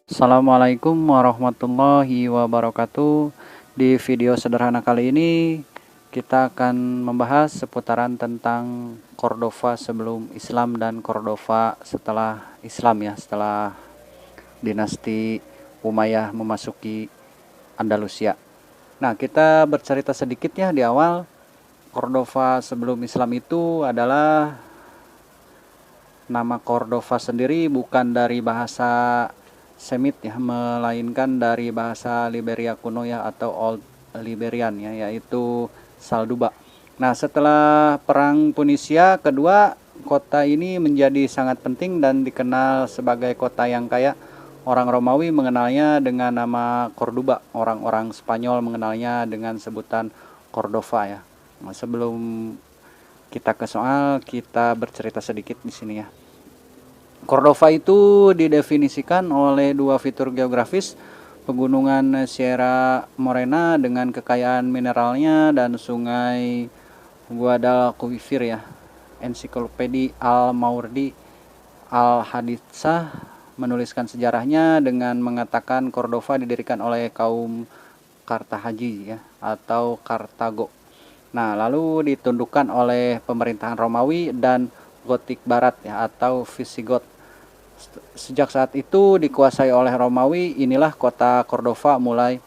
Assalamualaikum warahmatullahi wabarakatuh. Di video sederhana kali ini kita akan membahas seputaran tentang Cordova sebelum Islam dan Cordova setelah Islam ya, setelah dinasti Umayyah memasuki Andalusia. Nah, kita bercerita sedikit ya di awal. Cordova sebelum Islam itu adalah nama Cordova sendiri bukan dari bahasa Semit ya, melainkan dari bahasa Liberia kuno ya, atau Old Liberian ya, yaitu Salduba. Nah, setelah Perang Punisia kedua, kota ini menjadi sangat penting dan dikenal sebagai kota yang kaya. Orang Romawi mengenalnya dengan nama Corduba, orang-orang Spanyol mengenalnya dengan sebutan Cordova ya. Nah, sebelum kita ke soal, kita bercerita sedikit di sini ya. Cordova itu didefinisikan oleh dua fitur geografis, pegunungan Sierra Morena dengan kekayaan mineralnya dan sungai Guadalquivir ya. Ensiklopedi Al-Mawardi Al-Haditsah menuliskan sejarahnya dengan mengatakan Cordova didirikan oleh kaum Kartahaji ya, atau Kartago. Nah, lalu ditundukkan oleh pemerintahan Romawi dan Gotik Barat ya, atau Visigot. Sejak saat itu dikuasai oleh Romawi, inilah kota Cordova mulai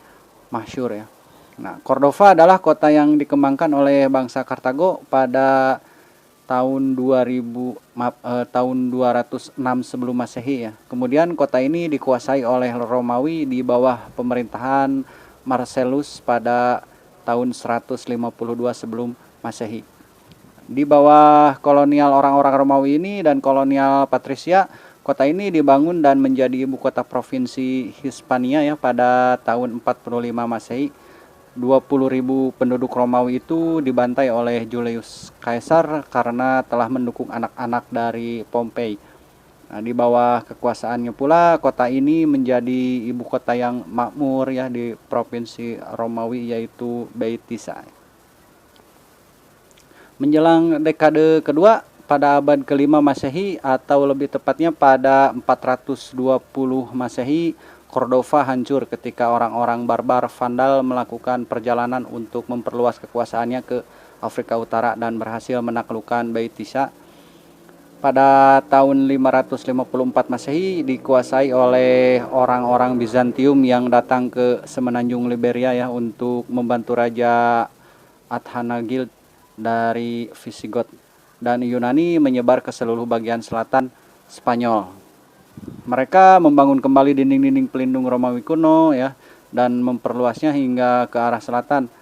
masyhur ya. Nah, Cordova adalah kota yang dikembangkan oleh bangsa Kartago pada tahun 206 sebelum Masehi ya. Kemudian kota ini dikuasai oleh Romawi di bawah pemerintahan Marcellus pada tahun 152 sebelum Masehi. Di bawah kolonial orang-orang Romawi ini dan kolonial Patrisia, kota ini dibangun dan menjadi ibu kota provinsi Hispania ya pada tahun 45 Masehi. 20.000 penduduk Romawi itu dibantai oleh Julius Caesar karena telah mendukung anak-anak dari Pompei. Nah, di bawah kekuasaannya pula kota ini menjadi ibu kota yang makmur ya di provinsi Romawi, yaitu Beitisa. Menjelang dekade kedua pada abad kelima Masehi, atau lebih tepatnya pada 420 Masehi, Cordova hancur ketika orang-orang barbar Vandal melakukan perjalanan untuk memperluas kekuasaannya ke Afrika Utara dan berhasil menaklukkan Beitisa. Pada tahun 554 Masehi dikuasai oleh orang-orang Bizantium yang datang ke semenanjung Liberia ya untuk membantu Raja Athanagil dari Visigot, dan Yunani menyebar ke seluruh bagian selatan Spanyol. Mereka membangun kembali dinding-dinding pelindung Romawi kuno ya, dan memperluasnya hingga ke arah selatan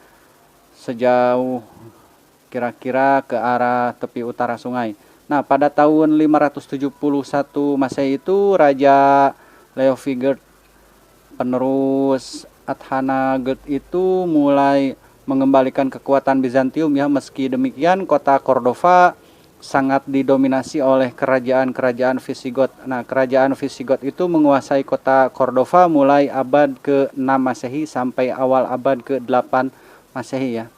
sejauh kira-kira ke arah tepi utara sungai. Nah, pada tahun 571 Masehi itu Raja Leovigild, penerus Athanagil itu mulai mengembalikan kekuatan Bizantium ya. Meski demikian, kota Cordova sangat didominasi oleh kerajaan-kerajaan Visigot. Nah, kerajaan Visigot itu menguasai kota Cordova mulai abad ke-6 Masehi sampai awal abad ke-8 Masehi ya.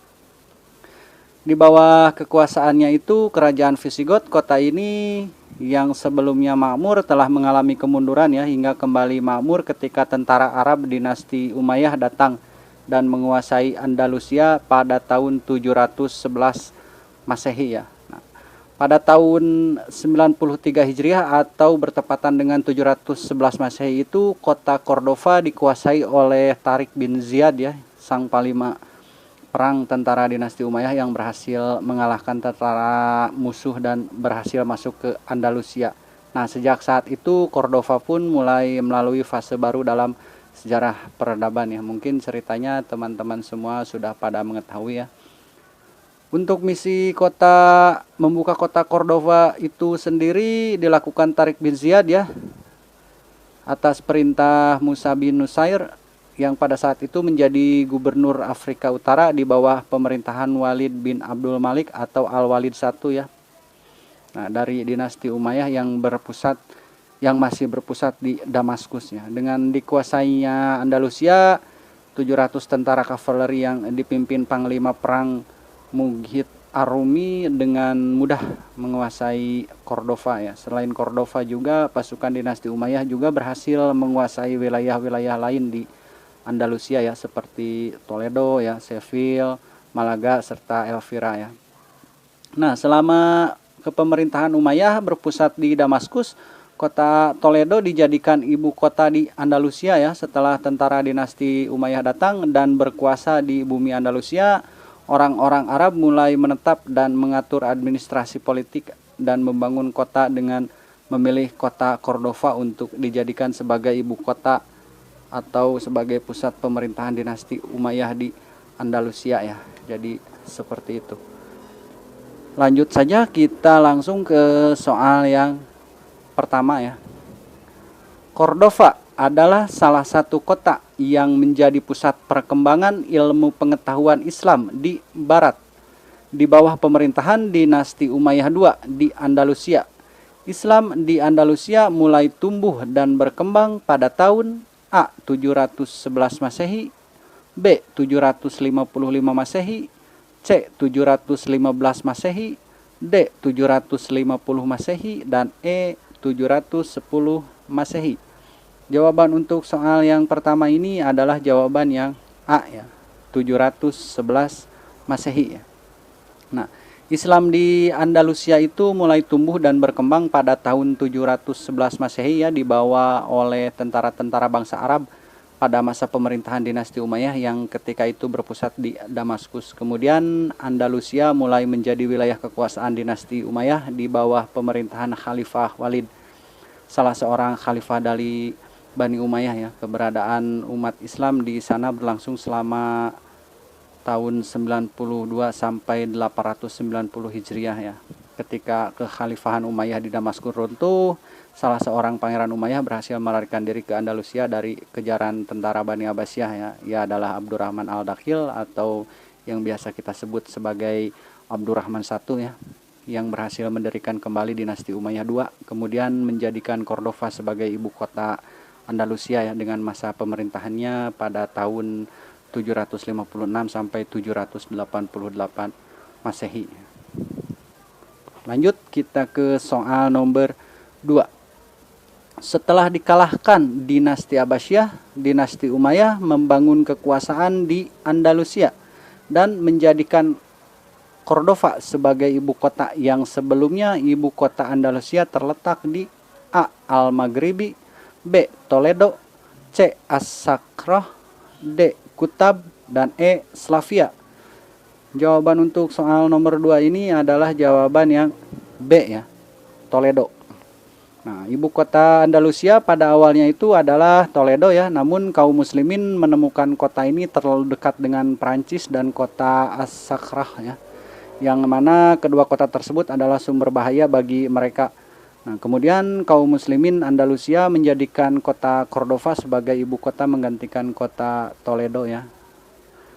Di bawah kekuasaannya itu kerajaan Visigot, kota ini yang sebelumnya makmur telah mengalami kemunduran ya, hingga kembali makmur ketika tentara Arab dinasti Umayyah datang dan menguasai Andalusia pada tahun 711 Masehi ya. Nah, pada tahun 93 Hijriah atau bertepatan dengan 711 Masehi itu kota Cordova dikuasai oleh Tariq bin Ziyad ya, sang panglima perang tentara dinasti Umayyah yang berhasil mengalahkan tentara musuh dan berhasil masuk ke Andalusia. Nah, sejak saat itu Cordova pun mulai melalui fase baru dalam sejarah peradaban ya. Mungkin ceritanya teman-teman semua sudah pada mengetahui ya. Untuk misi membuka kota Cordova itu sendiri dilakukan Tariq bin Ziyad ya, atas perintah Musa bin Nusair yang pada saat itu menjadi gubernur Afrika Utara di bawah pemerintahan Walid bin Abdul Malik atau Al-Walid I ya. Nah, dari dinasti Umayyah yang masih berpusat di Damaskus ya. Dengan dikuasainya Andalusia, 700 tentara kavaleri yang dipimpin panglima perang Mughith Arumi dengan mudah menguasai Cordova ya. Selain Cordova juga pasukan dinasti Umayyah juga berhasil menguasai wilayah-wilayah lain di Andalusia ya, seperti Toledo ya, Seville, Malaga serta Elvira ya. Nah, selama kepemerintahan Umayyah berpusat di Damaskus, kota Toledo dijadikan ibu kota di Andalusia ya. Setelah tentara dinasti Umayyah datang dan berkuasa di bumi Andalusia, orang-orang Arab mulai menetap dan mengatur administrasi politik dan membangun kota dengan memilih kota Cordova untuk dijadikan sebagai ibu kota atau sebagai pusat pemerintahan dinasti Umayyah di Andalusia ya. Jadi seperti itu. Lanjut saja, kita langsung ke soal yang pertama ya. Cordova adalah salah satu kota yang menjadi pusat perkembangan ilmu pengetahuan Islam di Barat. Di bawah pemerintahan dinasti Umayyah II di Andalusia, Islam di Andalusia mulai tumbuh dan berkembang pada tahun A. 711 Masehi, B. 755 Masehi, C. 715 Masehi, D. 750 Masehi, dan E. 710 Masehi. Jawaban untuk soal yang pertama ini adalah jawaban yang A ya, 711 Masehi ya. Nah, Islam di Andalusia itu mulai tumbuh dan berkembang pada tahun 711 Masehi ya, dibawa oleh tentara-tentara bangsa Arab pada masa pemerintahan dinasti Umayyah yang ketika itu berpusat di Damaskus. Kemudian Andalusia mulai menjadi wilayah kekuasaan dinasti Umayyah di bawah pemerintahan Khalifah Walid, salah seorang khalifah dari Bani Umayyah ya. Keberadaan umat Islam di sana berlangsung selama tahun 92 sampai 890 Hijriah ya. Ketika kekhalifahan Umayyah di Damaskus runtuh, salah seorang pangeran Umayyah berhasil melarikan diri ke Andalusia dari kejaran tentara Bani Abbasiyah ya. Ia adalah Abdurrahman Al-Dakhil atau yang biasa kita sebut sebagai Abdurrahman I ya, yang berhasil mendirikan kembali dinasti Umayyah II, kemudian menjadikan Cordova sebagai ibu kota Andalusia ya, dengan masa pemerintahannya pada tahun 756 sampai 788 Masehi. Lanjut kita ke soal nomor 2. Setelah dikalahkan dinasti Abbasiyah, dinasti Umayyah membangun kekuasaan di Andalusia dan menjadikan Cordova sebagai ibu kota yang sebelumnya ibu kota Andalusia terletak di A. Al-Maghribi, B. Toledo, C. As-Sakrah, D. Kutab, dan E. Slavia. Jawaban untuk soal nomor 2 ini adalah jawaban yang B ya, Toledo. Nah, ibu kota Andalusia pada awalnya itu adalah Toledo ya, namun kaum muslimin menemukan kota ini terlalu dekat dengan Prancis dan kota As-Sakrah ya, yang mana kedua kota tersebut adalah sumber bahaya bagi mereka. Nah, kemudian kaum muslimin Andalusia menjadikan kota Cordova sebagai ibu kota menggantikan kota Toledo ya.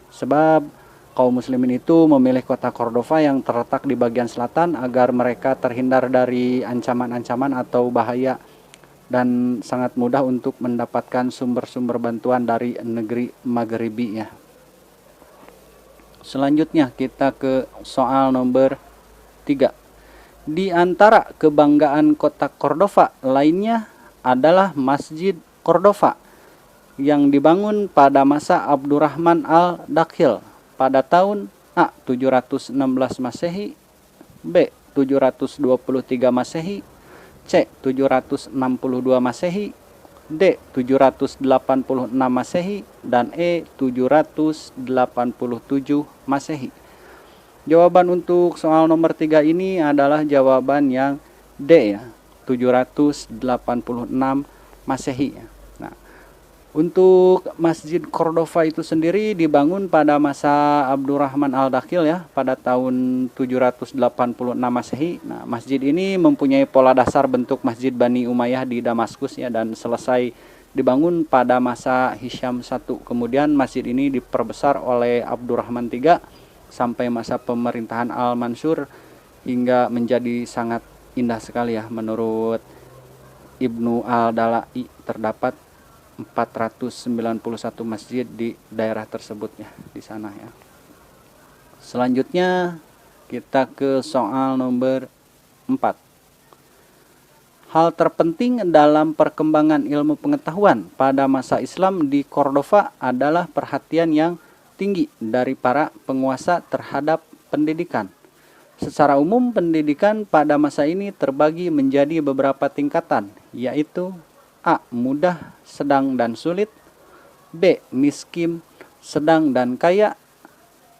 Sebab kaum muslimin itu memilih kota Cordova yang terletak di bagian selatan agar mereka terhindar dari ancaman-ancaman atau bahaya dan sangat mudah untuk mendapatkan sumber-sumber bantuan dari negeri Maghribi ya. Selanjutnya kita ke soal nomor 3. Di antara kebanggaan kota Cordova lainnya adalah Masjid Cordova yang dibangun pada masa Abdurrahman Al-Dakhil pada tahun A. 716 Masehi, B. 723 Masehi, C. 762 Masehi, D. 786 Masehi, dan E. 787 Masehi. Jawaban untuk soal nomor 3 ini adalah jawaban yang D ya, 786 Masehi ya. Nah, untuk Masjid Cordova itu sendiri dibangun pada masa Abdurrahman Al-Dakhil ya, pada tahun 786 Masehi. Nah, masjid ini mempunyai pola dasar bentuk Masjid Bani Umayyah di Damaskus ya, dan selesai dibangun pada masa Hisham I. Kemudian masjid ini diperbesar oleh Abdurrahman III sampai masa pemerintahan Al-Mansur hingga menjadi sangat indah sekali ya. Menurut Ibnu Al-Dalai terdapat 491 masjid di daerah tersebut ya, di sana ya. Selanjutnya Kita ke soal nomor 4. Hal terpenting dalam perkembangan ilmu pengetahuan pada masa Islam di Cordova adalah perhatian yang tinggi dari para penguasa terhadap pendidikan. Secara umum, pendidikan pada masa ini terbagi menjadi beberapa tingkatan, yaitu A. Mudah, sedang, dan sulit. B. Miskin, sedang, dan kaya.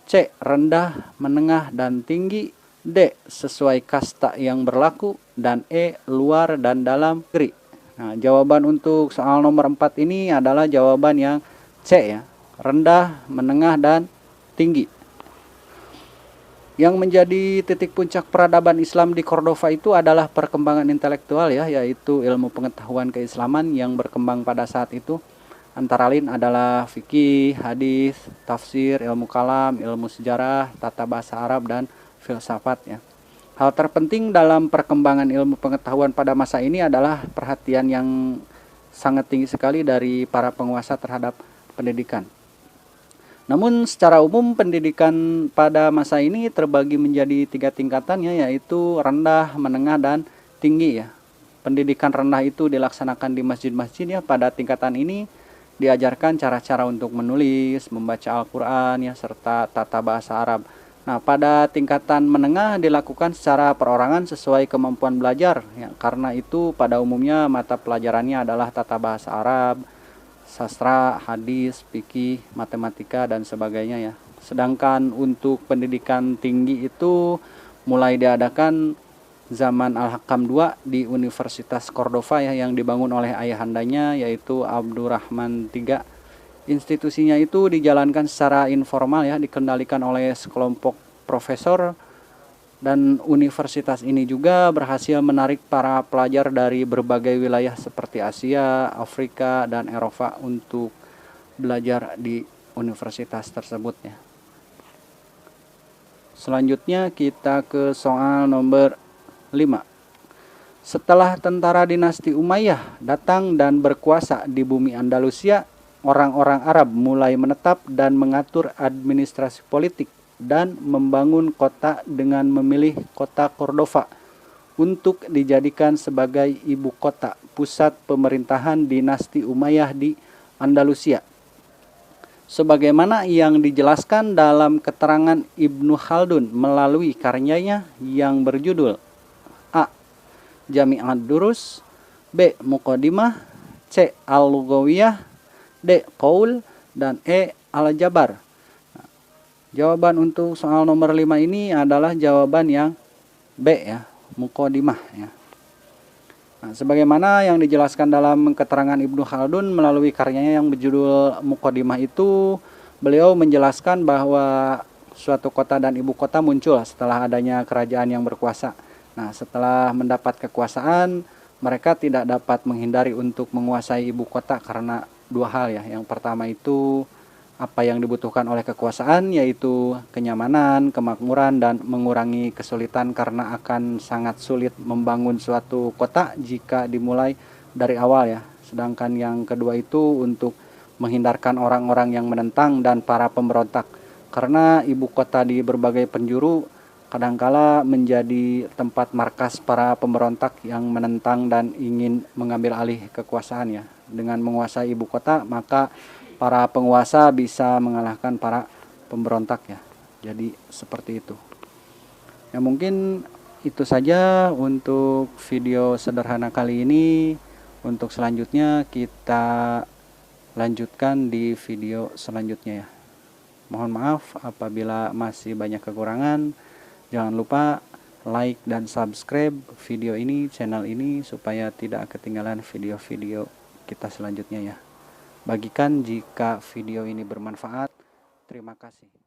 C. Rendah, menengah, dan tinggi. D. Sesuai kasta yang berlaku. Dan E. Luar dan dalam negeri. Nah, jawaban untuk soal nomor 4 ini adalah jawaban yang C ya. Rendah, menengah, dan tinggi. Yang menjadi titik puncak peradaban Islam di Cordova itu adalah perkembangan intelektual ya, yaitu ilmu pengetahuan keislaman yang berkembang pada saat itu. Antara lain adalah fikih, hadis, tafsir, ilmu kalam, ilmu sejarah, tata bahasa Arab, dan filsafat ya. Hal terpenting dalam perkembangan ilmu pengetahuan pada masa ini adalah perhatian yang sangat tinggi sekali dari para penguasa terhadap pendidikan. Namun secara umum pendidikan pada masa ini terbagi menjadi 3 tingkatannya, yaitu rendah, menengah, dan tinggi ya. Pendidikan rendah itu dilaksanakan di masjid-masjid ya. Pada tingkatan ini diajarkan cara-cara untuk menulis, membaca Al-Quran ya, serta tata bahasa Arab. Nah, pada tingkatan menengah dilakukan secara perorangan sesuai kemampuan belajar ya. Karena itu pada umumnya mata pelajarannya adalah tata bahasa Arab, sastra, hadis, fikih, matematika, dan sebagainya ya. Sedangkan untuk pendidikan tinggi itu mulai diadakan zaman Al-Hakam II di Universitas Cordova ya, yang dibangun oleh ayahandanya yaitu Abdurrahman III. Institusinya itu dijalankan secara informal ya, dikendalikan oleh sekelompok profesor, dan universitas ini juga berhasil menarik para pelajar dari berbagai wilayah seperti Asia, Afrika, dan Eropa untuk belajar di universitas tersebut ya. Selanjutnya kita ke soal nomor 5. Setelah tentara dinasti Umayyah datang dan berkuasa di bumi Andalusia, orang-orang Arab mulai menetap dan mengatur administrasi politik dan membangun kota dengan memilih kota Cordova untuk dijadikan sebagai ibu kota pusat pemerintahan dinasti Umayyah di Andalusia. Sebagaimana yang dijelaskan dalam keterangan Ibnu Khaldun melalui karyanya yang berjudul A. Jami'ad Durus, B. Muqaddimah, C. Al-Lughawiyah, D. Qaul, dan E. Al-Jabar. Nah, jawaban untuk soal nomor 5 ini adalah jawaban yang B ya, Muqaddimah ya. Nah, sebagaimana yang dijelaskan dalam keterangan Ibnu Khaldun melalui karyanya yang berjudul Muqaddimah itu, beliau menjelaskan bahwa suatu kota dan ibu kota muncul setelah adanya kerajaan yang berkuasa. Nah, setelah mendapat kekuasaan, mereka tidak dapat menghindari untuk menguasai ibu kota karena 2 hal ya. Yang pertama itu apa yang dibutuhkan oleh kekuasaan, yaitu kenyamanan, kemakmuran, dan mengurangi kesulitan karena akan sangat sulit membangun suatu kota jika dimulai dari awal ya. Sedangkan yang kedua itu untuk menghindarkan orang-orang yang menentang dan para pemberontak, karena ibu kota di berbagai penjuru kadangkala menjadi tempat markas para pemberontak yang menentang dan ingin mengambil alih kekuasaan ya. Dengan menguasai ibu kota, maka para penguasa bisa mengalahkan para pemberontak ya. Jadi seperti itu. Ya, mungkin itu saja untuk video sederhana kali ini. Untuk selanjutnya kita lanjutkan di video selanjutnya ya. Mohon maaf apabila masih banyak kekurangan. Jangan lupa like dan subscribe video ini, channel ini, supaya tidak ketinggalan video-video kita selanjutnya ya. Bagikan jika video ini bermanfaat. Terima kasih.